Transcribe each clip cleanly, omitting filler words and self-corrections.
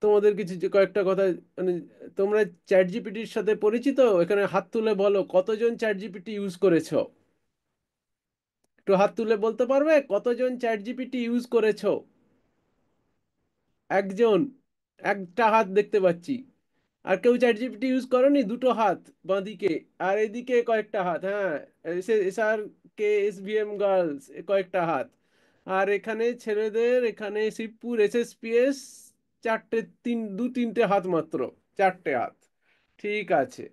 তোমাদের কিছু যে কয়েকটা কথা, মানে তোমরা চ্যাট জিপিটির সাথে পরিচিত? এখানে হাত তুলে বলো কতজন চ্যাট জিপিটি ইউজ করেছো। একটু হাত তুলে বলতে পারবে কতজন চ্যাট জিপিটি ইউজ করেছো? একজন, একটা হাত দেখতে পাচ্ছি। আর কেউ চ্যাট জিপিটি ইউজ করনি? দুটো হাত বাঁদিকে, আর এদিকে কয়েকটা হাত। হ্যাঁ, SR K S V M girls কয়েকটা হাত। আর এখানে ছেলেদের, এখানে শিবপুর এসএসপিএস চারটে, দু তিনটে হাত মাত্র, চারটে হাত। ঠিক আছে,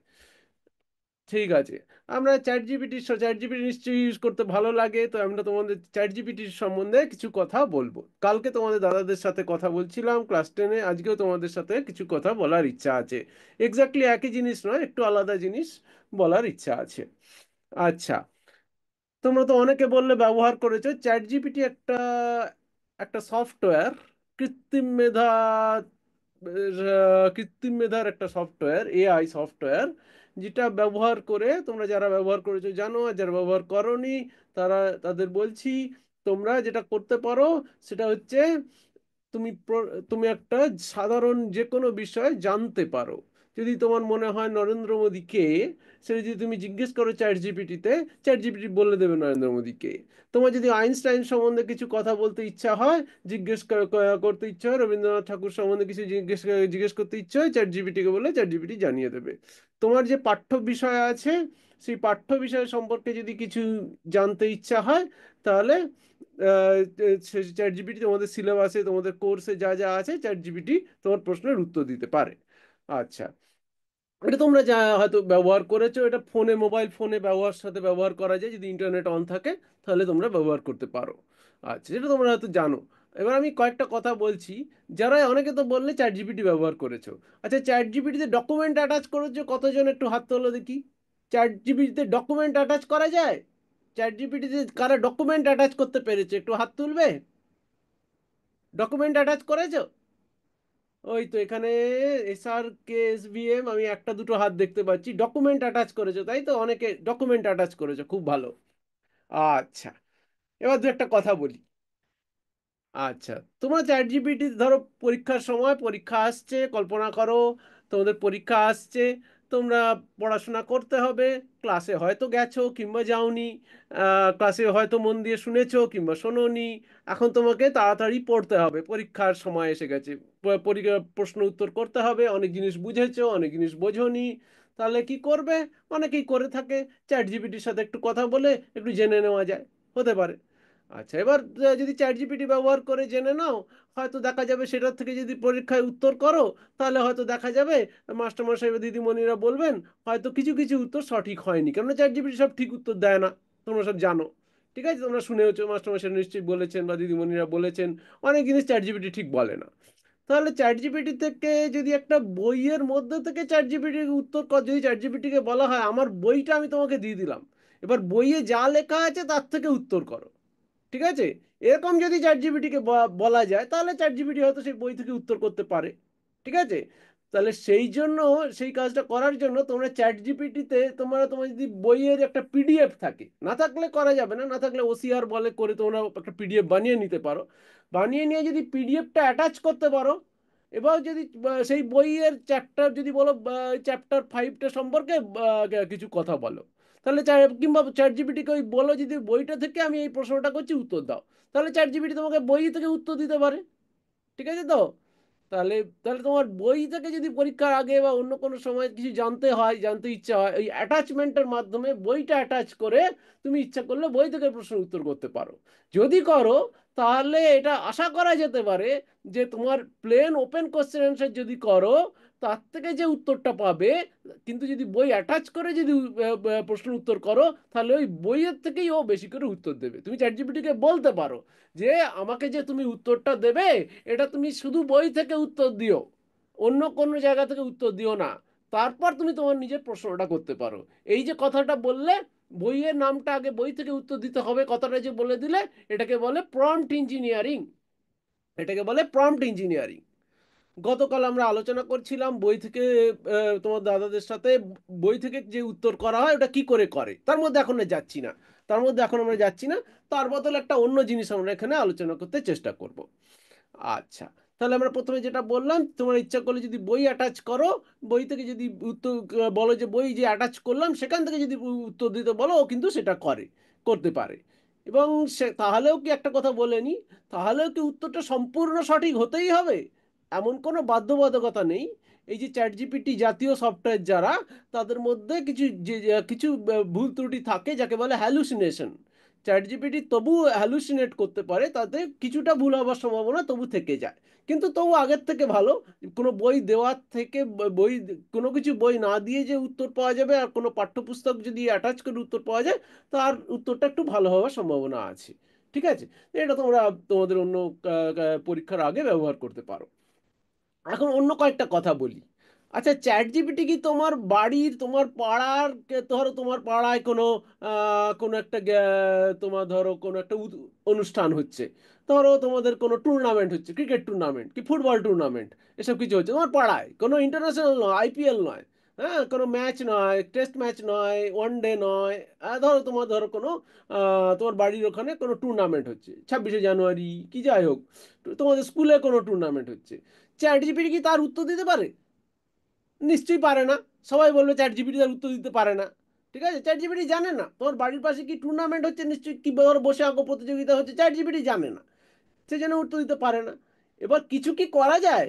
ঠিক আছে। আমরা চ্যাট জিপিটি নিশ্চয়ই ইউজ করতে ভালো লাগে, তো আমরা তোমাদের চ্যাট জিপিটির সম্বন্ধে কিছু কথা বলবো। কালকে তোমাদের দাদাদের সাথে কথা বলছিলাম ক্লাস 10-এ, আজকেও তোমাদের সাথে কিছু কথা বলার ইচ্ছা আছে। এক্স্যাক্টলি একই জিনিস নয়, একটু আলাদা জিনিস বলার ইচ্ছা আছে। আচ্ছা, তোমরা তো অনেকে বললে ব্যবহার করেছো চ্যাট জিপিটি। একটা একটা সফটওয়্যার, কৃত্রিম মেধা, কৃত্রিম মেধার একটা সফটওয়্যার, এআই সফটওয়্যার, যেটা ব্যবহার করে তোমরা যারা ব্যবহার করেছো জানো, আর যারা ব্যবহার করোনি তারা, তাদের বলছি, তোমরা যেটা করতে পারো সেটা হচ্ছে তুমি একটা সাধারণ যে কোনো বিষয় জানতে পারো। যদি তোমার মনে হয় নরেন্দ্র মোদী কে, সেটা যদি তুমি জিজ্ঞেস করো চ্যাট জিপিটিতে, চ্যাট জিপিটি বলে দেবে নরেন্দ্র মোদী কে। তোমার যদি আইনস্টাইন সম্বন্ধে কিছু কথা বলতে ইচ্ছা হয়, করতে ইচ্ছা হয়, রবীন্দ্রনাথ ঠাকুর সম্বন্ধে কিছু জিজ্ঞেস করতে ইচ্ছা হয়, চ্যাট জিপিটিকে বলে চ্যাট জিপিটি জানিয়ে দেবে। তোমার যে পাঠ্য বিষয় আছে, সেই পাঠ্য বিষয় সম্পর্কে যদি কিছু জানতে ইচ্ছা হয়, তাহলে চ্যাট জিপিটি তোমাদের সিলেবাসে, তোমাদের কোর্সে যা যা আছে, চ্যাট জিপিটি তোমার প্রশ্নের উত্তর দিতে পারে। আচ্ছা, এটা তোমরা যা হয়তো ব্যবহার করেছো, এটা ফোনে, মোবাইল ফোনে ব্যবহার সাথে ব্যবহার করা যায়, যদি ইন্টারনেট অন থাকে তাহলে তোমরা ব্যবহার করতে পারো। আচ্ছা, যেটা তোমরা হয়তো জানো। এবার আমি কয়েকটা কথা বলছি। যারা, অনেকে তো বললে চ্যাট জিপিটি ব্যবহার করেছো। আচ্ছা, চ্যাট জিপিটিতে ডকুমেন্ট অ্যাটাচ করেছো কতজন? একটু হাত তোলো দেখি। চ্যাট জিপিটিতে ডকুমেন্ট অ্যাটাচ করা যায়? চ্যাট জিপিটিতে কারা ডকুমেন্ট অ্যাটাচ করতে পেরেছে একটু হাত তুলবে? ডকুমেন্ট অ্যাটাচ করেছো? ওই তো এখানে SR K S V M, আমি একটা দুটো হাত দেখতে পাচ্ছি। ডকুমেন্ট অ্যাটাচ করেছো, তাই তো? অনেকে ডকুমেন্ট অ্যাটাচ করেছো, খুব ভালো। আচ্ছা, এবার দু একটা কথা বলি। আচ্ছা, তোমরা চ্যাট জিপিটি ধরো, পরীক্ষার সময়, পরীক্ষা আসছে, কল্পনা করো তোমাদের পরীক্ষা আসছে, তোমরা পড়াশোনা করতে হবে। ক্লাসে হয়তো গেছো কিংবা যাওনি, ক্লাসে হয়তো মন দিয়ে শুনেছো কিংবা শোনোনি। এখন তোমাকে তাড়াতাড়ি পড়তে হবে, পরীক্ষার সময় এসে গেছে। পরীক্ষা প্রশ্ন উত্তর করতে হবে, অনেক জিনিস বুঝেছো, অনেক জিনিস বোঝোনি। তাহলে কি করবে? অনেকেই করে থাকে, চ্যাট জিপিটির সাথে একটু কথা বলে একটু জেনে নেওয়া যায়, হতে পারে। আচ্ছা, এবার যদি চ্যাট জিপিটি ব্যবহার করে জেনে নাও, হয়তো দেখা যাবে সেটার থেকে যদি পরীক্ষায় উত্তর করো, তাহলে হয়তো দেখা যাবে মাস্টারমশাই বা দিদিমণিরা বলবেন হয়তো কিছু কিছু উত্তর সঠিক হয়নি, কেননা চ্যাট জিপিটি সব ঠিক উত্তর দেয় না। তোমরা সব জানো, ঠিক আছে? তোমরা শুনেওছো, মাস্টারমশাই নিশ্চয়ই বলেছেন বা দিদিমণিরা বলেছেন, অনেক জিনিস চ্যাট জিপিটি ঠিক বলে না। তাহলে চ্যাট জিপিটি থেকে যদি একটা বইয়ের মধ্যে থেকে চ্যাট জিপিটির উত্তর যদি চ্যাট জিপিটিকে বলা হয় আমার বইটা আমি তোমাকে দিয়ে দিলাম, এবার বইয়ে যা লেখা আছে তার থেকে উত্তর করো, ঠিক আছে? এরকম যদি চ্যাট জিপিটিকে বলা যায়, তাহলে চ্যাট জিপিটি হয়তো সেই বই থেকে উত্তর করতে পারে, ঠিক আছে? তাহলে সেই জন্য, সেই কাজটা করার জন্য তোমরা চ্যাট জিপিটিতে, তোমার যদি বইয়ের একটা পিডিএফ থাকে, না থাকলে করা যাবে না, না থাকলে ওসিআর বলে করে তোমরা একটা পিডিএফ বানিয়ে নিতে পারো। বানিয়ে নিয়ে যদি পিডিএফটা অ্যাটাচ করতে পারো, এবার যদি সেই বইয়ের চ্যাপ্টার যদি বলো, চ্যাপ্টার 5টা সম্পর্কে কিছু কথা বলো, তাহলে কিংবা চ্যাট জিপিটিকে ওই বলো যদি বইটা থেকে আমি এই প্রশ্নটা করছি, উত্তর দাও। তাহলে চ্যাট জিপিটি তোমাকে বই থেকে উত্তর দিতে পারে, ঠিক আছে তো? তাহলে তাহলে তোমার বই থেকে যদি পরীক্ষার আগে বা অন্য কোনো সময় কিছু জানতে হয়, জানতে ইচ্ছা হয়, ওই অ্যাটাচমেন্টের মাধ্যমে বইটা অ্যাটাচ করে তুমি ইচ্ছা করলে বই থেকে প্রশ্ন উত্তর করতে পারো। যদি করো, তাহলে এটা আশা করা যেতে পারে যে তোমার প্লেন ওপেন কোশ্চেন অ্যান্সার যদি করো, তার থেকে যে উত্তরটা পাবে, কিন্তু যদি বই অ্যাটাচ করে যদি প্রশ্ন উত্তর করো, তাহলে ওই বইয়ের থেকেই ও বেশি করে উত্তর দেবে। তুমি চ্যাট জিপিটিকে বলতে পারো যে আমাকে যে তুমি উত্তরটা দেবে, এটা তুমি শুধু বই থেকে উত্তর দিও, অন্য কোনো জায়গা থেকে উত্তর দিও না। তারপর তুমি তোমার নিজের প্রশ্নটা করতে পারো। এই যে কথাটা বললে, বইয়ের নামটা আগে বই থেকে উত্তর দিতে হবে, কথাটা যে বলে দিলে, এটাকে বলে প্রম্পট ইঞ্জিনিয়ারিং। এটাকে বলে প্রম্পট ইঞ্জিনিয়ারিং। গতকাল আমরা আলোচনা করছিলাম বই থেকে, তোমার দাদাদের সাথে, বই থেকে যে উত্তর করা হয় ওটা কি করে করে, তার মধ্যে এখন আর যাচ্ছি না। তার মধ্যে এখন আমরা যাচ্ছি না। তার বদলে একটা অন্য জিনিস আমরা এখানে আলোচনা করতে চেষ্টা করব। আচ্ছা, তাহলে আমরা প্রথমে যেটা বললাম, তোমার ইচ্ছা করলে যদি বই অ্যাটাচ করো, বই থেকে যদি উত্তর বলো যে বই যে অ্যাটাচ করলাম সেখান থেকে যদি উত্তর দিতে বলো, ও কিন্তু সেটা করতে পারে। এবং সে তাহলেও কি একটা কথা বলে নি, তাহলেও কি উত্তরটা সম্পূর্ণ সঠিক হতেই হবে এমন কোনো বাধ্যবাধকতা নেই। এই যে চ্যাট জিপিটি জাতীয় সফটওয়্যার যারা, তাদের মধ্যে কিছু ভুল ত্রুটি থাকে যাকে বলে হ্যালুসিনেশন। চ্যাট জিপিটি তবু হ্যালুসিনেট করতে পারে, তাতে কিছুটা ভুল হওয়ার সম্ভাবনা তবু থেকে যায়। কিন্তু তবু আগের থেকে ভালো। কোনো বই দেওয়ার থেকে বই, কোনো কিছু বই না দিয়ে যে উত্তর পাওয়া যাবে, আর কোনো পাঠ্যপুস্তক যদি অ্যাটাচ করে উত্তর পাওয়া যায়, তার উত্তরটা একটু ভালো হওয়ার সম্ভাবনা আছে। ঠিক আছে, এটা তোমরা তোমাদের অন্য পরীক্ষার আগে ব্যবহার করতে পারো। এখন অন্য কয়েকটা কথা বলি। আচ্ছা, চ্যাট জিপিটি কি তোমার বাড়ির, তোমার পাড়ার, ধরো তোমার পাড়ায় কোনো কোনো একটা তোমার ধরো কোনো একটা অনুষ্ঠান হচ্ছে, ধরো তোমাদের কোনো টুর্নামেন্ট হচ্ছে, ক্রিকেট টুর্নামেন্ট কি ফুটবল টুর্নামেন্ট, এসব কিছু হচ্ছে তোমার পাড়ায়, কোনো ইন্টারন্যাশনাল নয়, আইপিএল নয়, হ্যাঁ, কোনো ম্যাচ নয়, টেস্ট ম্যাচ নয়, ওয়ান ডে নয়, ধরো কোনো তোমার বাড়ির ওখানে কোনো টুর্নামেন্ট হচ্ছে, 26শে জানুয়ারি কি যাই হোক, তোমাদের স্কুলে কোনো টুর্নামেন্ট হচ্ছে। চ্যাট জিপিটি কি তার উত্তর দিতে পারে? নিশ্চয়ই পারে না। সবাই বলবে চ্যাট জিপিটি তার উত্তর দিতে পারে না। ঠিক আছে, চ্যাট জিপিটি জানে না তোমার বাড়ির পাশে কি টুর্নামেন্ট হচ্ছে, নিশ্চয়ই কি বসে আঁকো প্রতিযোগিতা হচ্ছে, চ্যাট জিপিটি জানে না, সে জন্য উত্তর দিতে পারে না। এবার কিছু কি করা যায়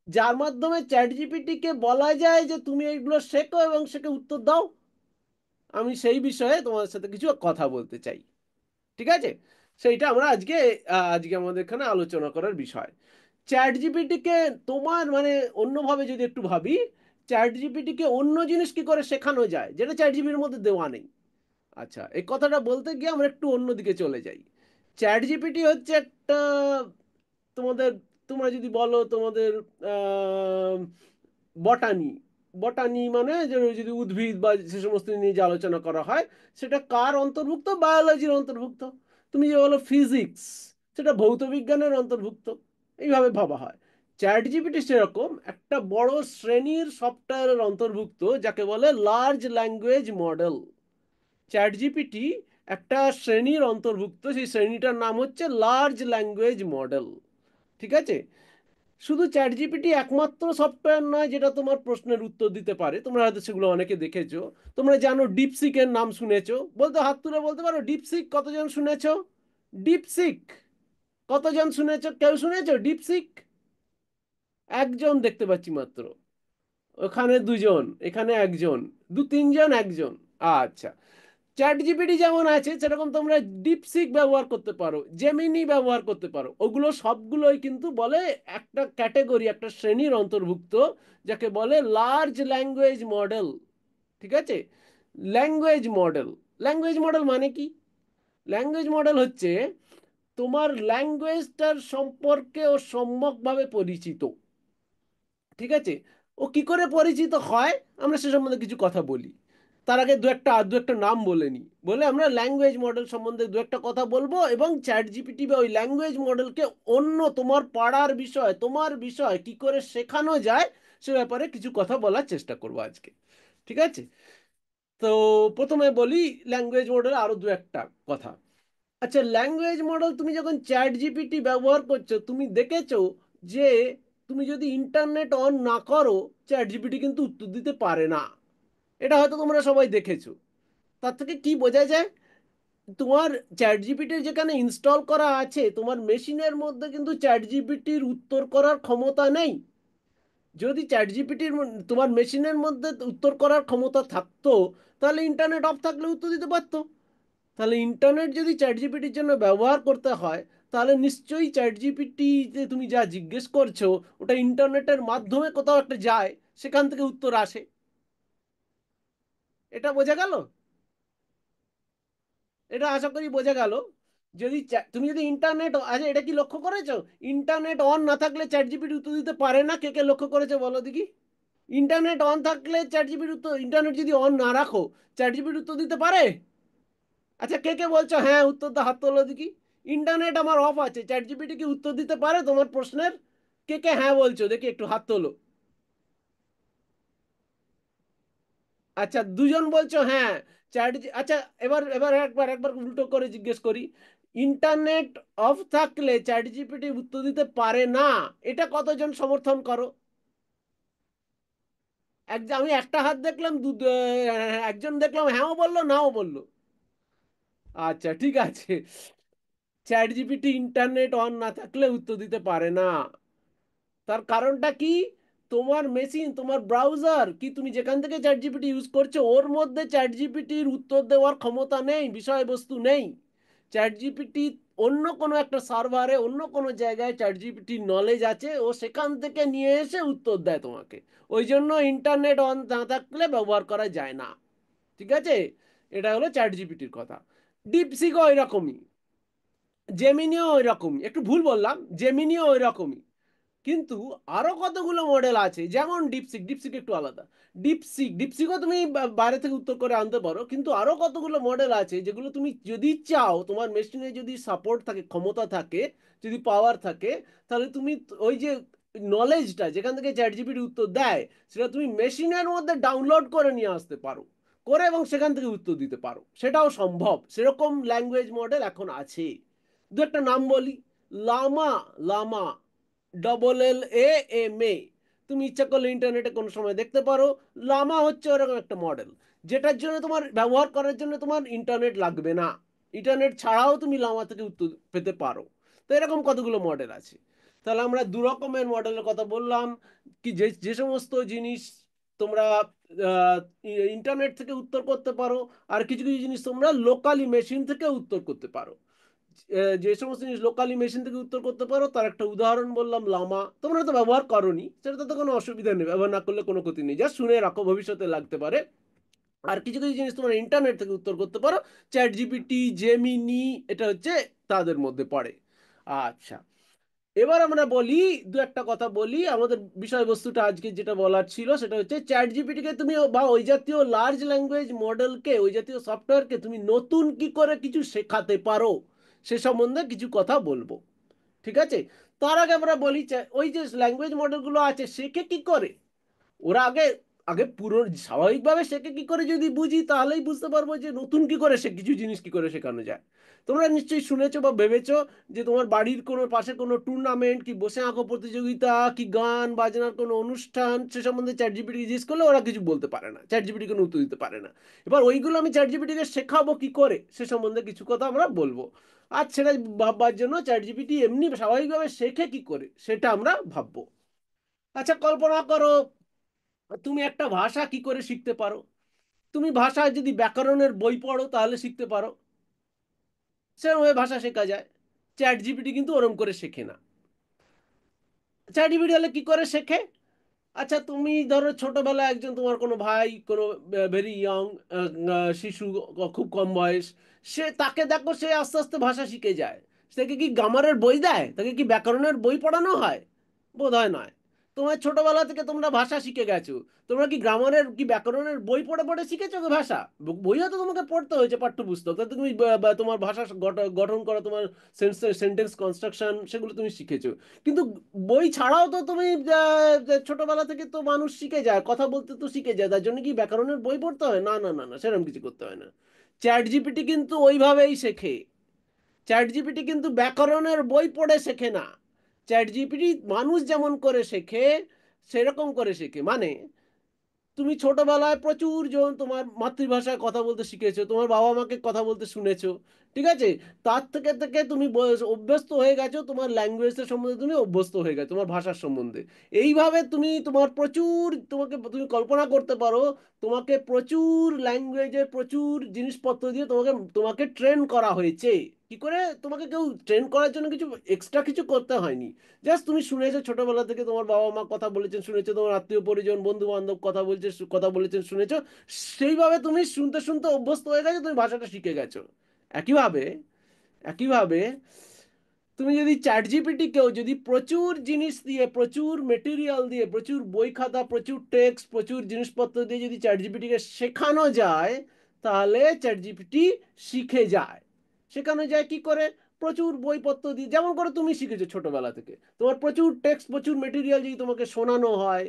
যার মাধ্যমে চ্যাট জিপিটিকে বলা যায় যে তুমি এইগুলো শেখো এবং শেখে উত্তর দাও? আমি সেই বিষয়ে তোমাদের সাথে কিছু কথা বলতে চাই। ঠিক আছে, সেইটা আমরা আজকে আমাদের এখানে আলোচনা করার বিষয়। চ্যাট জিপিটিকে তোমার মানে অন্যভাবে যদি একটু ভাবি, চ্যাট জিপিটিকে অন্য জিনিস কি করে শেখানো যায় যেটা চ্যাট জিপিটির মধ্যে দেওয়া নেই। আচ্ছা, এই কথাটা বলতে গিয়ে আমরা একটু অন্যদিকে চলে যাই। চ্যাট জিপিটি হচ্ছে একটা, তোমাদের, তোমরা যদি বলো তোমাদের বটানি, বটানি মানে যে যদি উদ্ভিদ বা সে সমস্ত নিয়ে যে আলোচনা করা হয়, সেটা কার অন্তর্ভুক্ত? বায়োলজির অন্তর্ভুক্ত। তুমি যে বলো ফিজিক্স, সেটা ভৌত বিজ্ঞানের অন্তর্ভুক্ত। এইভাবে ভাবা হয়। চ্যাট জিপিটি সেরকম একটা বড় শ্রেণীর সফটওয়্যারের অন্তর্ভুক্ত যাকে বলে large language model. Chat GPT একটা শ্রেণীর অন্তর্ভুক্ত, সেই শ্রেণীটার নাম হচ্ছে লার্জ ল্যাঙ্গুয়েজ মডেল। ঠিক আছে, শুধু চ্যাট জিপিটি একমাত্র সফটওয়্যার নয় যেটা তোমার প্রশ্নের উত্তর দিতে পারে, তোমরা হয়তো সেগুলো অনেকে দেখেছো। তোমরা জানো ডিপসিকের নাম শুনেছো? বলতে হাত তুলে বলতে পারো ডিপসিক কতজন শুনেছো? ডিপসিক কতজন শুনেছো? কেউ শুনেছো ডিপসিক? একজন দেখতে পাচ্ছি মাত্র। ওখানে দুজন, এখানে একজন, দু তিনজন, একজন। আচ্ছা, চ্যাট জিপিটি যেমন আছে সেরকম তোমরা ডিপসিক ব্যবহার করতে পারো, জেমিনি ব্যবহার করতে পারো। ওগুলো সবগুলোই কিন্তু বলে একটা ক্যাটেগরি, একটা শ্রেণীর অন্তর্ভুক্ত যাকে বলে লার্জ ল্যাঙ্গুয়েজ মডেল। ঠিক আছে, ল্যাঙ্গুয়েজ মডেল। ল্যাঙ্গুয়েজ মডেল মানে কি? ল্যাঙ্গুয়েজ মডেল হচ্ছে তোমার ল্যাঙ্গুয়েজটার সম্পর্কে ও সম্যকভাবে পরিচিত। ঠিক আছে, ও কি করে পরিচিত হয় আমরা সে সম্বন্ধে কিছু কথা বলি। তার আগে দু একটা নাম বলে নিই, বলে আমরা ল্যাঙ্গুয়েজ মডেল সম্বন্ধে দু একটা কথা বলবো, এবং চ্যাট জিপিটি বা ওই ল্যাঙ্গুয়েজ মডেলকে অন্য তোমার পাড়ার বিষয়, তোমার বিষয় কি করে শেখানো যায় সে ব্যাপারে কিছু কথা বলার চেষ্টা করবো আজকে। ঠিক আছে, তো প্রথমে বলি ল্যাঙ্গুয়েজ মডেল আরো দু একটা কথা। আচ্ছা, ল্যাঙ্গুয়েজ মডেল তুমি যখন চ্যাট জিপিটি ব্যবহার করছো, তুমি দেখেছো যে তুমি যদি ইন্টারনেট অন না করো, চ্যাট জিপিটি কিন্তু উত্তর দিতে পারে না। এটা হয়তো তোমরা সবাই দেখেছো। তার থেকে কি বোঝা যায়? তোমার চ্যাট জিপিটির যেখানে ইনস্টল করা আছে, তোমার মেশিনের মধ্যে কিন্তু চ্যাট জিপিটির উত্তর করার ক্ষমতা নেই। যদি চ্যাট জিপিটির তোমার মেশিনের মধ্যে উত্তর করার ক্ষমতা থাকতো, তাহলে ইন্টারনেট অফ থাকলে উত্তর দিতে পারতো। তাহলে ইন্টারনেট যদি চ্যাট জিপিটির জন্য ব্যবহার করতে হয়, তাহলে নিশ্চয়ই চ্যাট জিপিটি যে তুমি যা জিজ্ঞেস করছো ওটা ইন্টারনেটের মাধ্যমে কোথাও একটা যায়, সেখান থেকে উত্তর আসে। এটা বোঝা গেল? এটা আশা করি বোঝা গেল। যদি তুমি যদি ইন্টারনেট, আচ্ছা এটা কি লক্ষ্য করেছো? ইন্টারনেট অন না থাকলে চ্যাট জিপিটি উত্তর দিতে পারে না, কে কে লক্ষ্য করেছো বলো দেখি। ইন্টারনেট অন থাকলে চ্যাট জিপিটি উত্তর, ইন্টারনেট যদি অন না রাখো, চ্যাট জিপিটি উত্তর দিতে পারে? আচ্ছা, কে কে বলছো হ্যাঁ উত্তর দা, হাত তোলো দেখি। ইন্টারনেট আমার অফ আছে, চ্যাট জিপিটি কি উত্তর দিতে পারে তোমার প্রশ্নের? কে কে হ্যাঁ বলছো দেখি, একটু হাত তোলো। আচ্ছা, দুজন বলছো হ্যাঁ। আচ্ছা, এবার এবার একবার একবার উল্টো করে জিজ্ঞেস করি। ইন্টারনেট অফ থাকলে চ্যাট জিপিটি উত্তর দিতে পারে না, এটা কতজন সমর্থন করো? আমি একটা হাত দেখলাম, একজন দেখলাম হ্যাঁও বললো নাও বললো। আচ্ছা ঠিক আছে, চ্যাট জিপিটি ইন্টারনেট অন না থাকলে উত্তর দিতে পারে না। তার কারণটা কি? তোমার মেশিন, তোমার ব্রাউজার কি, তুমি যেখান থেকে চ্যাট জিপিটি ইউজ করছো ওর মধ্যে চ্যাট জিপিটির উত্তর দেওয়ার ক্ষমতা নেই, বিষয়বস্তু নেই। চ্যাট জিপিটি অন্য কোনো একটা সার্ভারে, অন্য কোনো জায়গায় চ্যাট জিপিটির নলেজ আছে, ও সেখান থেকে নিয়ে এসে উত্তর দেয় তোমাকে। ওই জন্য ইন্টারনেট অন না থাকলে ব্যবহার করা যায় না। ঠিক আছে, এটা হলো চ্যাট জিপিটির কথা। ডিপসিকও এরকমই, জেমিনিও ওই রকমই, একটু ভুল বললাম, জেমিনিও ওই রকমই। কিন্তু আরো কতগুলো মডেল আছে, যেমন ডিপসিক, ডিপসিক একটু আলাদা। ডিপসিকও তুমি বাইরে থেকে উত্তর করে আনতে পারো, কিন্তু আরো কতগুলো মডেল আছে যেগুলো তুমি যদি চাও, তোমার মেশিনে যদি সাপোর্ট থাকে, ক্ষমতা থাকে, যদি পাওয়ার থাকে, তাহলে তুমি ওই যে নলেজটা যেখান থেকে চ্যাট জিপিটি উত্তর দেয়, সেটা তুমি মেশিনের মধ্যে ডাউনলোড করে নিয়ে আসতে পারো, করে এবং সেখান থেকে উত্তর দিতে পারো, সেটাও সম্ভব। সেরকম ল্যাঙ্গুয়েজ মডেল এখন আছে। দু একটা নাম বলি। লামা, লামা, LLAMA। তুমি ইচ্ছা করলে ইন্টারনেটে কোনো সময় দেখতে পারো। লামা হচ্ছে ওরকম একটা মডেল, যেটার জন্য তোমার ব্যবহার করার জন্য তোমার ইন্টারনেট লাগবে না, ইন্টারনেট ছাড়াও তুমি লামা থেকে উত্তর পেতে পারো। তো এরকম কতগুলো মডেল আছে। তাহলে আমরা দু রকমের মডেলের কথা বললাম, কি যে যে সমস্ত জিনিস তোমরা ইন্টারনেট থেকে উত্তর করতে পারো, আর কিছু কিছু জিনিস তোমরা লোকালি মেশিন থেকে উত্তর করতে পারো। যে সমস্ত জিনিস লোকালি মেশিন থেকে উত্তর করতে পারো তার একটা উদাহরণ বললাম লামা। তোমরা তো ব্যবহার করোনি, সেটা তো কোনো অসুবিধা নেই, ব্যবহার না করলে কোনো ক্ষতি নেই, যা শুনে রাখো, ভবিষ্যতে লাগতে পারে। আর কিছু কিছু জিনিস তোমরা ইন্টারনেট থেকে উত্তর করতে পারো, চ্যাট জিপিটি, জেমিনি, এটা হচ্ছে তাদের মধ্যে পড়ে। আচ্ছা, এবার আমরা বলি, দু একটা কথা বলি। আমাদের বিষয়বস্তুটা আজকে যেটা বলার ছিল সেটা হচ্ছে চ্যাট জিপিটিকে তুমি বা ওই জাতীয় লার্জ ল্যাঙ্গুয়েজ মডেলকে, ওই জাতীয় সফটওয়্যারকে তুমি নতুন কি করে কিছু শেখাতে পারো, সে সম্বন্ধে কিছু কথা বলবো। ঠিক আছে, তার আগে আমরা বলি ওই যে ল্যাঙ্গুয়েজ মডেলগুলো আছে শেখে কি করে। ওরা আগে আগে পুরো স্বাভাবিকভাবে শেখে কি করে যদি বুঝি, তাহলেই বুঝতে পারবো যে নতুন কি করে সে কিছু জিনিস কি করে শেখানো যায়। তোমরা নিশ্চয়ই শুনেছো বা ভেবেছো যে তোমার বাড়ির কোনো পাশে কোনো টুর্নামেন্ট, কি বসে আঁকো প্রতিযোগিতা, কি গান বাজনার কোনো অনুষ্ঠান, সে সম্বন্ধে চ্যাট জিপিটি জিজ্ঞেস করলে ওরা কিছু বলতে পারে না, চ্যাট জিপিটি কোনো উত্তর দিতে পারে না। এবার ওইগুলো আমি চ্যাট জিপিটিকে শেখাবো কি করে, সে সম্বন্ধে কিছু কথা আমরা বলবো। আর সেটা ভাববার জন্য চ্যাট জিপিটি এমনি স্বাভাবিকভাবে শেখে কি করে সেটা আমরা ভাববো। আচ্ছা, কল্পনা করো তুমি একটা ভাষা কি করে শিখতে পারো। তুমি ভাষায় যদি ব্যাকরণের বই পড়ো তাহলে শিখতে পারো, সেরকম ভাষা শেখা যায়। চ্যাট জিপিটি কিন্তু ওরম করে শেখে না। চ্যাট জিপিটি হলে কি করে শেখে? আচ্ছা, তুমি ধরো ছোটবেলায় একজন তোমার কোনো ভাই, কোনো ভেরি ইয়ং শিশু, খুব কম বয়স, সে তাকে দেখো সে আস্তে আস্তে ভাষা শিখে যায়। তাকে কি গ্রামারের বই দেয়, তাকে কি ব্যাকরণের বই পড়ানো হয়? বোধ হয় নয়। তোমার ছোটবেলা থেকে তোমরা ভাষা শিখে গেছো, তোমরা কি গ্রামারের কি ব্যাকরণের বই পড়ে পড়ে শিখেছো কি ভাষা? বই হয়তো তোমাকে পড়তে হয়েছে, পাঠ্যপুস্তক, তাতে তুমি তোমার ভাষা গঠন করা, তোমার সেন্টেন্স কনস্ট্রাকশন, সেগুলো তুমি শিখেছো। কিন্তু বই ছাড়াও তো তুমি ছোটবেলা থেকে তো মানুষ শিখে যায়, কথা বলতে তো শিখে যায়, তার জন্য কি ব্যাকরণের বই পড়তে হয়? না না না না, সেরকম কিছু করতে হয় না। চ্যাট জিপিটি কিন্তু ওইভাবেই শেখে। চ্যাট জিপিটি কিন্তু ব্যাকরণের বই পড়ে শেখে না। চ্যাট জিপিটি মানুষ যেমন করে শেখে সেরকম করে শেখে। মানে তুমি ছোটবেলায় প্রচুর জন তোমার মাতৃভাষায় কথা বলতে শিখেছো, তোমার বাবা মাকে কথা বলতে শুনেছো, ঠিক আছে? তার থেকে থেকে তুমি অভ্যস্ত হয়ে গেছো, তোমার ল্যাঙ্গুয়েজের সম্বন্ধে তুমি অভ্যস্ত হয়ে গেছো, তোমার ভাষার সম্বন্ধে। এইভাবে তুমি তোমার প্রচুর, তোমাকে তুমি কল্পনা করতে পারো, তোমাকে প্রচুর ল্যাঙ্গুয়েজের প্রচুর জিনিসপত্র দিয়ে তোমাকে তোমাকে ট্রেন করা হয়েছে। কি করে? তোমাকে কেউ ট্রেন করার জন্য কিছু এক্সট্রা কিছু করতে হয়নি। জাস্ট তুমি শুনেছো ছোটবেলা থেকে, তোমার বাবা মা কথা বলেছেন শুনেছো, তোমার আত্মীয় পরিজন বন্ধু বান্ধব কথা বলেছেন শুনেছো, সেইভাবে তুমি শুনতে শুনতে অভ্যস্ত হয়ে গেছো, তুমি ভাষাটা শিখে গেছো। একইভাবে, একইভাবে তুমি যদি চ্যাট জিপিটি কেও যদি প্রচুর জিনিস দিয়ে, প্রচুর মেটেরিয়াল দিয়ে, প্রচুর বই খাতা, প্রচুর টেক্সট, প্রচুর জিনিসপত্র দিয়ে যদি চ্যাট জিপিটিকে শেখানো যায়, তাহলে চ্যাট জিপিটি শিখে যায়। শেখানো যায় কি করে? প্রচুর বইপত্র দিয়ে, যেমন করে তুমি শিখেছো ছোটবেলা থেকে, তোমার প্রচুর টেক্সট, প্রচুর মেটেরিয়াল যদি তোমাকে শোনানো হয়,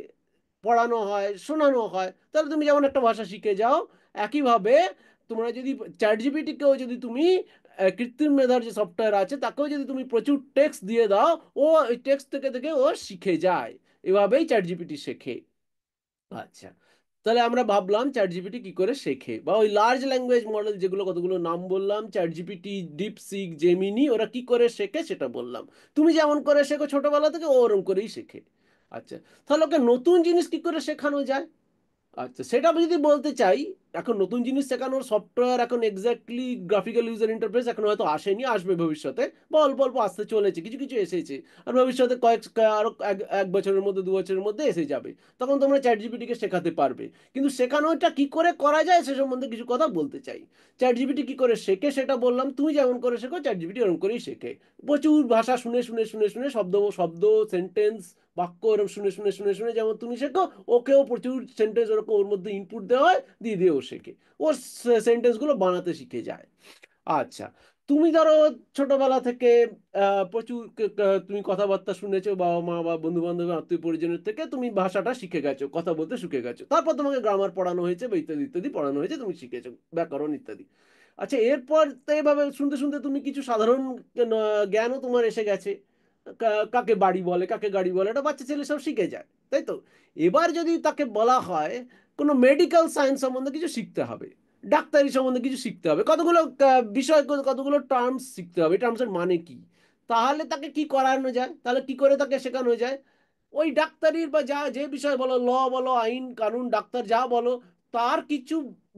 পড়ানো হয়, শোনানো হয়, তাহলে তুমি যেমন একটা ভাষা শিখে যাও। একইভাবে তোমরা যদি চ্যাট জিপিটিকেও যদি তুমি কৃত্রিম মেধার যে সফটওয়্যার আছে তাকেও যদি তুমি প্রচুর টেক্সট দিয়ে দাও, ও ওই টেক্সট থেকে থেকে ও শিখে যায়। এভাবেই চ্যাট জিপিটি শেখে। আচ্ছা, তাহলে আমরা ভাবলাম চ্যাট জিপিটি কি করে শেখে, বা ওই লার্জ ল্যাঙ্গুয়েজ মডেল যেগুলো কতগুলো নাম বললাম, চ্যাট জিপিটি, ডিপসিক, জেমিনি, ওরা কি করে শেখে সেটা বললাম। তুমি যেমন করে শেখো ছোটবেলা থেকে, ও ওরকম করেই শেখে। আচ্ছা, তাহলে ওকে নতুন জিনিস কি করে শেখানো যায়? আচ্ছা, সেটা আমি যদি বলতে চাই, এখন নতুন জিনিস শেখানোর সফটওয়্যার এখন এক্স্যাক্টলি গ্রাফিক্যাল ইউজার ইন্টারফেস এখন হয়তো আসেনি, আসবে ভবিষ্যতে, বা অল্প অল্প আসতে চলেছে, কিছু কিছু এসেছে। আর ভবিষ্যতে আরো এক বছরের মধ্যে, 2 বছরের মধ্যে এসে যাবে। তখন তোমরা চ্যাট জিপিটিকে শেখাতে পারবে। কিন্তু শেখানোটা কি করে করা যায় সে সম্বন্ধে কিছু কথা বলতে চাই। চ্যাট জিপিটি কি করে শেখে সেটা বললাম, তুমি যেমন করে শেখো চ্যাট জিপিটি ওরকম করেই শেখে। প্রচুর ভাষা শুনে শুনে শুনে শুনে, শব্দ শব্দ, সেন্টেন্স, বাক্য এরকম শুনে শুনে শুনে শুনে যেমন তুমি শেখো, ওকেও প্রচুর সেন্টেন্স ওরকম ওর মধ্যে ইনপুট দেওয়া হয়, দিয়ে দিয়ে ও শেখে। ও সেন্টেন্সগুলো বানাতে শিখে যায়। আচ্ছা, তুমি ধরো ছোটবেলা থেকে প্রচুর তুমি কথাবার্তা শুনেছো বাবা মা বা বন্ধু বান্ধব আত্মীয় পরিজনের থেকে, তুমি ভাষাটা শিখে গেছো, কথা বলতে শিখে গেছো, তারপর তোমাকে গ্রামার পড়ানো হয়েছে বা ইত্যাদি ইত্যাদি পড়ানো হয়েছে, তুমি শিখেছো ব্যাকরণ ইত্যাদি। আচ্ছা, এরপর তো এভাবে শুনতে শুনতে তুমি কিছু সাধারণ জ্ঞানও তোমার এসে গেছে। কাকে বাড়ি বলে, কাকে গাড়ি বলে, এটা বাচ্চা ছেলে সব শিখে যায়, তাই তো? এবার যদি তাকে বলা হয় কোনো মেডিকেল সায়েন্স সম্বন্ধে কিছু শিখতে হবে, ডাক্তারি সম্বন্ধে কিছু শিখতে হবে, কতগুলো বিষয়, কতগুলো টার্মস শিখতে হবে, টার্মসের মানে কি, তাহলে তাকে কি করানো যায়, তাহলে কি করে তাকে শেখানো যায়? ওই ডাক্তারির বা যা যে বিষয় বলো, ল বলো, আইন কানুন, ডাক্তার যা বলো, তার কিছু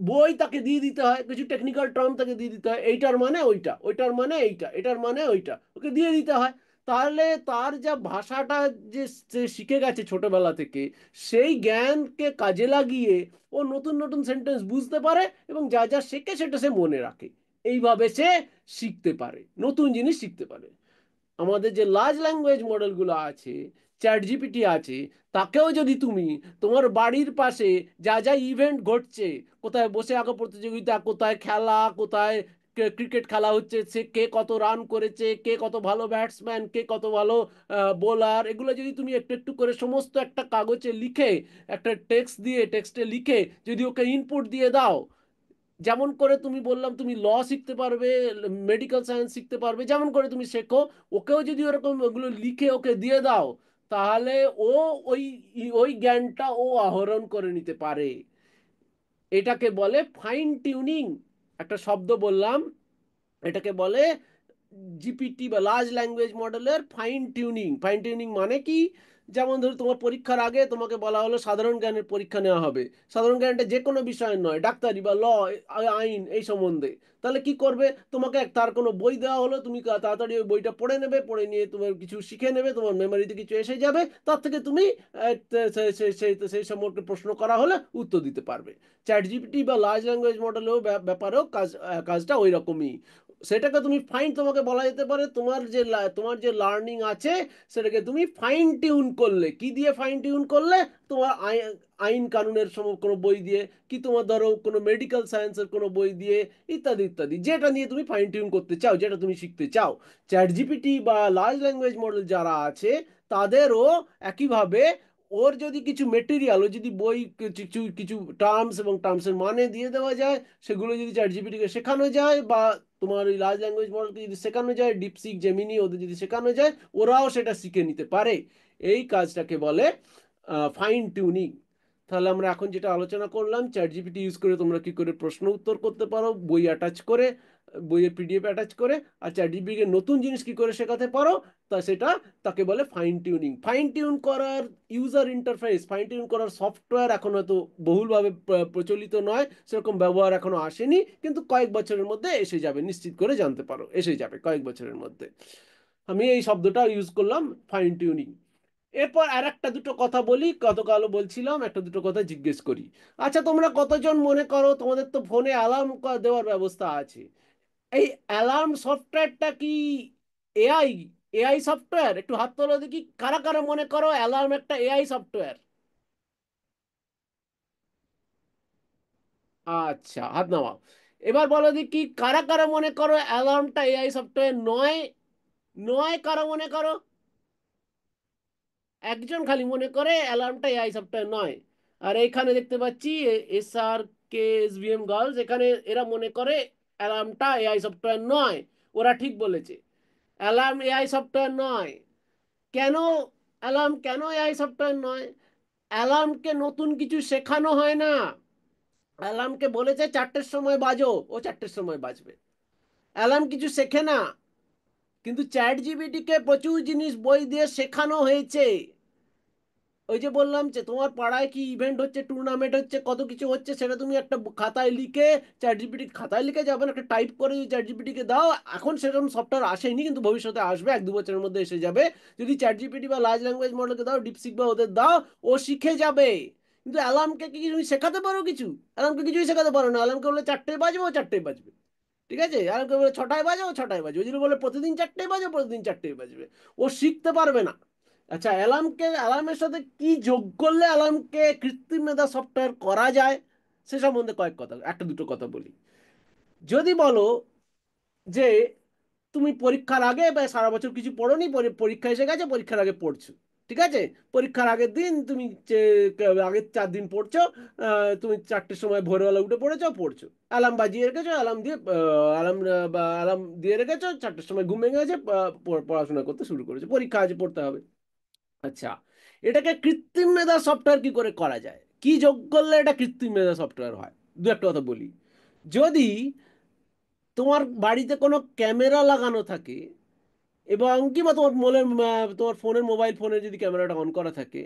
বই তাকে দিয়ে দিতে হয়, কিছু টেকনিক্যাল টার্ম তাকে দিয়ে দিতে হয়, এইটার মানে ওইটা, ওইটার মানে এইটা, এটার মানে ওইটা, ওকে দিয়ে দিতে হয়। তাহলে তার যা ভাষাটা যে সে শিখে গেছে ছোটবেলা থেকে, সেই জ্ঞানকে কাজে লাগিয়ে ও নতুন নতুন সেন্টেন্স বুঝতে পারে, এবং যা যা শেখে সেটা সে মনে রাখে। এইভাবে সে শিখতে পারে, নতুন জিনিস শিখতে পারে। আমাদের যে লার্জ ল্যাঙ্গুয়েজ মডেলগুলো আছে, চ্যাট জিপিটি আছে, তাকেও যদি তুমি তোমার বাড়ির পাশে যা যা ইভেন্ট ঘটছে, কোথায় বসে আঁকো প্রতিযোগিতা, কোথায় খেলা, কোথায় ক্রিকেট খেলা হচ্ছে, সে কে কত রান করেছে, কে কত ভালো ব্যাটসম্যান, কে কত ভালো বোলার, এগুলো যদি তুমি একটু একটু করে সমস্ত একটা কাগজে লিখে, একটা টেক্সট দিয়ে, টেক্সটে লিখে যদি ওকে ইনপুট দিয়ে দাও, যেমন করে তুমি বললাম তুমি ল শিখতে পারবে, মেডিকেল সায়েন্স শিখতে পারবে, যেমন করে তুমি শেখো, ওকেও যদি ওরকম ওগুলো লিখে ওকে দিয়ে দাও, তাহলে ও ওই ওই জ্ঞানটা ও আহরণ করে নিতে পারে। এটাকে বলে ফাইন টিউনিং। একটা শব্দ বললাম, এটাকে বলে জিপিটি বা লার্জ ল্যাঙ্গুয়েজ মডেলের ফাইন টিউনিং। ফাইন টিউনিং মানে কি? যেমন ধরো তোমার পরীক্ষার আগে তোমাকে বলা হলো সাধারণ জ্ঞানের পরীক্ষা নেওয়া হবে, সাধারণ জ্ঞানটা যে কোনো বিষয় নয়, ডাক্তারি বা ল, আইন এই সম্বন্ধে। তাহলে কি করবে, তোমাকে তার কোনো বই দেওয়া হলো, তুমি তাড়াতাড়ি ওই বইটা পড়ে নেবে, পড়ে নিয়ে তোমার কিছু শিখে নেবে, তোমার মেমোরিতে কিছু এসে যাবে, তার থেকে তুমি সেই সম্পর্কে প্রশ্ন করা হলে উত্তর দিতে পারবে। চ্যাট জিপিটি বা লার্জ ল্যাঙ্গুয়েজ মডেলেও ব্যাপারেও কাজটা ওই রকমই। সেটাকে তুমি ফাইন, তোমাকে বলা যেতে পারে তোমার যে লার্নিং আছে সেটাকে তুমি ফাইন টিউন করলে, কি দিয়ে ফাইন টিউন করলে? তোমার আইন কানুনের কোনো বই দিয়ে, কি তোমার ধরো কোনো মেডিকেল সায়েন্সের কোনো বই দিয়ে, ইত্যাদি ইত্যাদি, যেটা নিয়ে তুমি ফাইন টিউন করতে চাও, যেটা তুমি শিখতে চাও। চ্যাট জিপিটি বা লার্জ ল্যাঙ্গুয়েজ মডেল যারা আছে, তাদেরও একইভাবে ওর যদি কিছু মেটেরিয়াল, ও যদি বই, কিছু কিছু টার্মস এবং টার্মসের মানে দিয়ে দেওয়া যায়, সেগুলো যদি চ্যাট জিপিটিকে শেখানো যায়, বা তোমার ওই লার্জ ল্যাঙ্গুয়েজ মডেলকে যদি শেখানো যায়, ডিপসিক, জেমিনি, ওদের যদি শেখানো যায়, ওরাও সেটা শিখে নিতে পারে। এই কাজটাকে বলে ফাইন টিউনিং। তাহলে আমরা এখন যেটা আলোচনা করলাম, চ্যাট জিপিটি ইউজ করে তোমরা কি করে প্রশ্ন উত্তর করতে পারো বই অ্যাটাচ করে, বইয়ের পিডিএফ অ্যাটাচ করে, আর চ্যাট জিপিটিকে নতুন জিনিস কি করে শেখাতে পারো, তা সেটা তাকে বলে ফাইন টিউনিং। ফাইন টিউন করার ইউজার ইন্টারফেস, ফাইন টিউন করার সফটওয়্যার এখন হয়তো বহুলভাবে প্রচলিত নয়, সেরকম ব্যবহার এখনো আসেনি, কিন্তু কয়েক বছরের মধ্যে এসে যাবে, নিশ্চিত করে জানতে পারো, এসে যাবে কয়েক বছরের মধ্যে। আমি এই শব্দটা ইউজ করলাম, ফাইন টিউনিং। এরপর আর একটা দুটো কথা বলি, গতকালও বলছিলাম, একটা দুটো কথা জিজ্ঞেস করি। আচ্ছা, তোমরা কতজন মনে করো, তোমাদের তো ফোনে অ্যালার্ম দেওয়ার ব্যবস্থা আছে, এই অ্যালার্ম সফটওয়্যারটা কি এআই? AI software? একটু হাত তোলো দেখি, কারা কারা মনে করো অ্যালার্ম একটা এআই সফটওয়্যার? আচ্ছা, হাত নামাও। এবার বলো দেখি, কারা কারা মনে করো অ্যালার্মটা এআই সফটওয়্যার নয়? নয় কারা মনে করো? একজন খালি মনে করে অ্যালার্মটা এআই সফটওয়্যার নয়। আর এইখানে দেখতে পাচ্ছি S R K S B M girls, এখানে এরা মনে করে অ্যালার্মটা এআই সফটওয়্যার নয়। ওরা ঠিক বলেছে, অ্যালার্ম এআই সফটওয়্যার নয়। কেন? অ্যালার্ম কেন এআই সফটওয়্যার নয়? অ্যালার্মকে নতুন কিছু শেখানো হয় না। অ্যালার্মকে বলেছে 4টের সময় বাজো, ও 4টের সময় বাজবে। অ্যালার্ম কিছু শেখে না। কিন্তু চ্যাট জিপিটিকে প্রচুর জিনিস বই দিয়ে শেখানো হয়েছে। ওই যে বললাম যে তোমার পাড়ায় কি ইভেন্ট হচ্ছে, টুর্নামেন্ট হচ্ছে, কত কিছু হচ্ছে, সেটা তুমি একটা খাতায় লিখে, চ্যাট জিপিটি খাতায় লিখে যাবে না, একটা টাইপ করে যদি চ্যাট জিপিটিকে দাও, এখন সেরকম সফটওয়্যার আসেনি কিন্তু ভবিষ্যতে আসবে, 1-2 বছরের মধ্যে এসে যাবে। যদি চ্যাট জিপিটি বা লার্জ ল্যাঙ্গুয়েজ মডেলকে দাও, ডিপসিক বা ওদের দাও, ও শিখে যাবে। কিন্তু অ্যালার্মকে কি তুমি শেখাতে পারো কিছু? অ্যালার্মকে কিছুই শেখাতে পারো না। অ্যালার্মকে বলে 4টে বাজবে, ও 4টে বাজবে। ঠিক আছে, অ্যালার্মকে বলে 6টায় বাজে, ও 6টায় বাজবে। যদি বলে প্রতিদিন 4টে বাজে, প্রতিদিন 4টে বাজবে। ও শিখতে পারবে না। আচ্ছা, অ্যালার্মের সাথে কি যোগ করলে অ্যালার্মকে কৃত্রিম মেধা সফটওয়্যার করা যায়, সে সম্বন্ধে কয়েক কথা, একটা দুটো কথা বলি। যদি বলো যে তুমি পরীক্ষার আগে বা সারা বছর কিছু পড়োনি, পরীক্ষা এসে গেছে, পরীক্ষার আগে পড়ছো। ঠিক আছে, পরীক্ষার আগের দিন তুমি আগের 4 দিন পড়ছো, তুমি 4টের সময় ভোরবেলা উঠে পড়ছো, অ্যালার্ম বাজিয়ে রেখেছো, অ্যালার্ম দিয়ে রেখেছো, 4টের সময় ঘুম ভেঙে গেছে, পড়াশোনা করতে শুরু করেছো, পরীক্ষা আছে, পড়তে হবে। আচ্ছা, এটাকে কৃত্রিম মেধা সফটওয়্যার কি করে করা যায়, কি যোগ করলে এটা কৃত্রিম মেধা সফটওয়্যার হয়? দু একটা কথা বলি। যদি তোমার বাড়িতে কোনো ক্যামেরা লাগানো থাকে, এবং কিংবা তোমার তোমার ফোনের মোবাইল ফোনে যদি ক্যামেরাটা অন করা থাকে,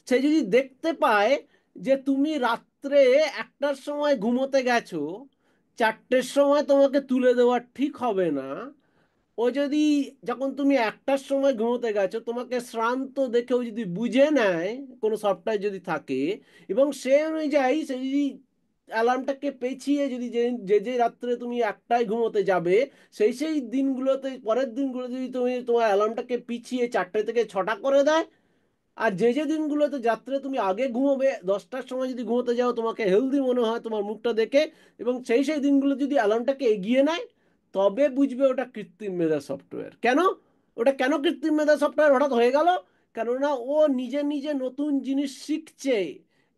সে যদি দেখতে পায় যে তুমি রাত্রে 1টার সময় ঘুমোতে গেছো, 4টের সময় তোমাকে তুলে দেওয়া ঠিক হবে না। ও যদি, যখন তুমি 1টার সময় ঘুমোতে গেছো, তোমাকে শ্রান্ত দেখেও যদি বুঝে নেয়, কোনো সফটওয়্যার যদি থাকে, এবং সে অনুযায়ী সে যদি অ্যালার্মটাকে পেঁচিয়ে, যদি যে যে যে রাত্রে তুমি 1টায় ঘুমোতে যাবে, সেই সেই দিনগুলোতে, পরের দিনগুলো যদি তুমি তোমার অ্যালার্মটাকে পিছিয়ে 4টে থেকে 6টা করে দেয়, আর যে যে দিনগুলোতে যাত্রে তুমি আগে ঘুমোবে, 10টার সময় যদি ঘুমোতে যাও, তোমাকে হেলদি মনে হয় তোমার মুখটা দেখে, এবং সেই সেই দিনগুলো যদি অ্যালার্মটাকে এগিয়ে নেয়, তবে বুঝবে ওটা কৃত্রিম মেধা সফটওয়্যার। কেন? ওটা কেন কৃত্রিম মেধা সফটওয়্যার হঠাৎ হয়ে গেল? কেননা ও নিজে নিজে নতুন জিনিস শিখছে।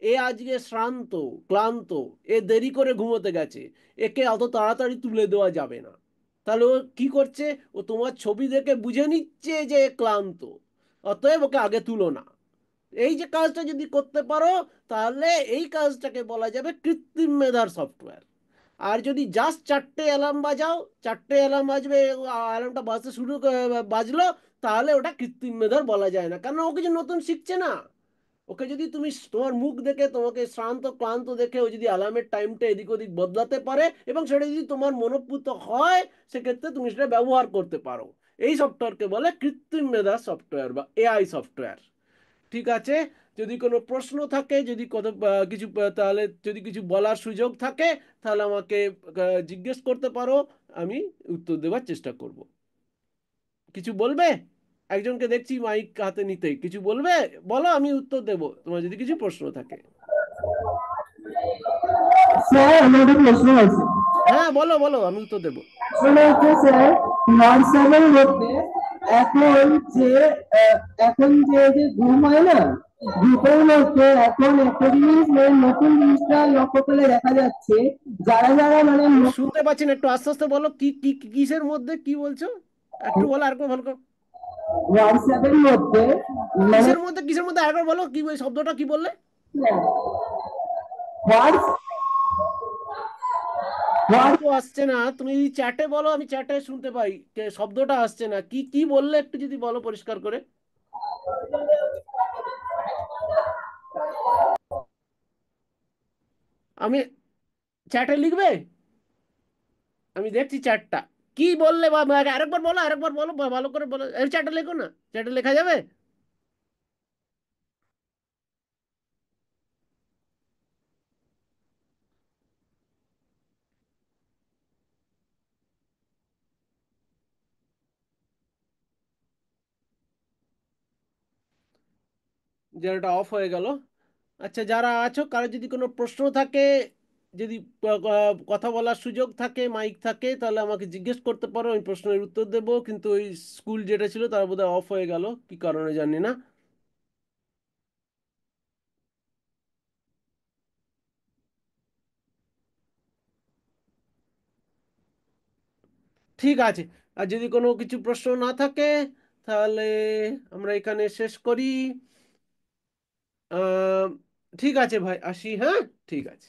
এ আজকে শ্রান্ত, ক্লান্ত, এ দেরি করে ঘুমোতে গেছে, একে অত তাড়াতাড়ি তুলে দেওয়া যাবে না। তাহলে ও কি করছে? ও তোমার ছবি দেখে বুঝে নিচ্ছে যে এ ক্লান্ত, অতএব ওকে আগে তুলো না। এই যে কাজটা যদি করতে পারো, তাহলে এই কাজটাকে বলা যাবে কৃত্রিম মেধার সফটওয়্যার। আর যদি জাস্ট 4টে অ্যালার্ম বাজাও, 4টে অ্যালার্ম বাজবে, অ্যালার্মটা বাজতে বাজলো, তাহলে ওটা কৃত্রিম মেধার বলা যায় না, কারণ ও কিছু নতুন শিখছে না। ওকে যদি তুমি তোমার মুখ দেখে, তোমাকে শ্রান্ত ক্লান্ত দেখে ও যদি অ্যালার্মের টাইমটা এদিক ওদিক বদলাতে পারে, এবং সেটা যদি তোমার মনোপুত হয়, সেক্ষেত্রে তুমি সেটা ব্যবহার করতে পারো। এই সফটওয়্যারকে বলে কৃত্রিম মেধা সফটওয়্যার বা এআই সফটওয়্যার। ঠিক আছে, যদি কোনো প্রশ্ন থাকে, যদি কত কিছু তাহলে যদি কিছু বলার সুযোগ থাকে, তাহলে আমাকে জিজ্ঞেস করতে পারো, আমি উত্তর দেওয়ার চেষ্টা করব। কিছু বলবে? একজনকে দেখছি মাইক হাতে নিতেই, কিছু বলবে? বলো, আমি উত্তর দেব তোমার যদি কিছু প্রশ্ন থাকে। স্যার আমার একটা প্রশ্ন আছে। হ্যাঁ, বলো বলো, আমি উত্তর দেব। আসলে হচ্ছে স্যার, হোয়াটসঅ্যাপের মধ্যে এখন যে এখন যে ঘুম হয় না, ঘুমের মধ্যে এখন একটা জিনিস মানে নতুন জিনিসটা লক্ষ্য করলে দেখা যাচ্ছে, যারা যারা মানে আমি শুনতে পাচ্ছি না, একটু আস্তে আস্তে বলো, কি কি কিসের মধ্যে কি বলছো? একটু বলো, আরেকবার ভালো করো। হোয়াটসঅ্যাপের মধ্যে মানে কিসের মধ্যে আরেকবার বলো, কি ওই শব্দটা কি বললে? হোয়াটস শব্দ হোয়াটস আসছে না, তুমি যদি চ্যাটে বলো, আমি চ্যাটে শুনতে পাই, শব্দটা আসছে না, কি কি বললে একটু যদি বলো পরিষ্কার করে। আমি, চ্যাটে লিখবে? আমি দেখছি চ্যাটটা, কি বললে, আরেকবার বলো, আরেকবার বলো, ভালো করে বলো, এই চ্যাটে লেখো না, চ্যাটে লেখা যাবে? যেটা অফ হয়ে গেল। আচ্ছা, যারা আছো, কারো যদি কোনো প্রশ্ন থাকে, যদি কথা বলার সুযোগ থাকে, মাইক থাকে, তাহলে আমাকে জিজ্ঞেস করতে পারো, আমি প্রশ্নের উত্তর দেবো। কিন্তু ওই স্কুল যেটা ছিল তার বোধহয় অফ হয়ে গেল, কি কারণে জানি না। ঠিক আছে। আর যদি কোনো কিছু প্রশ্ন না থাকে তাহলে আমরা এখানে শেষ করি। আহ, ঠিক আছে ভাই, আসি, হ্যাঁ। ঠিক আছে।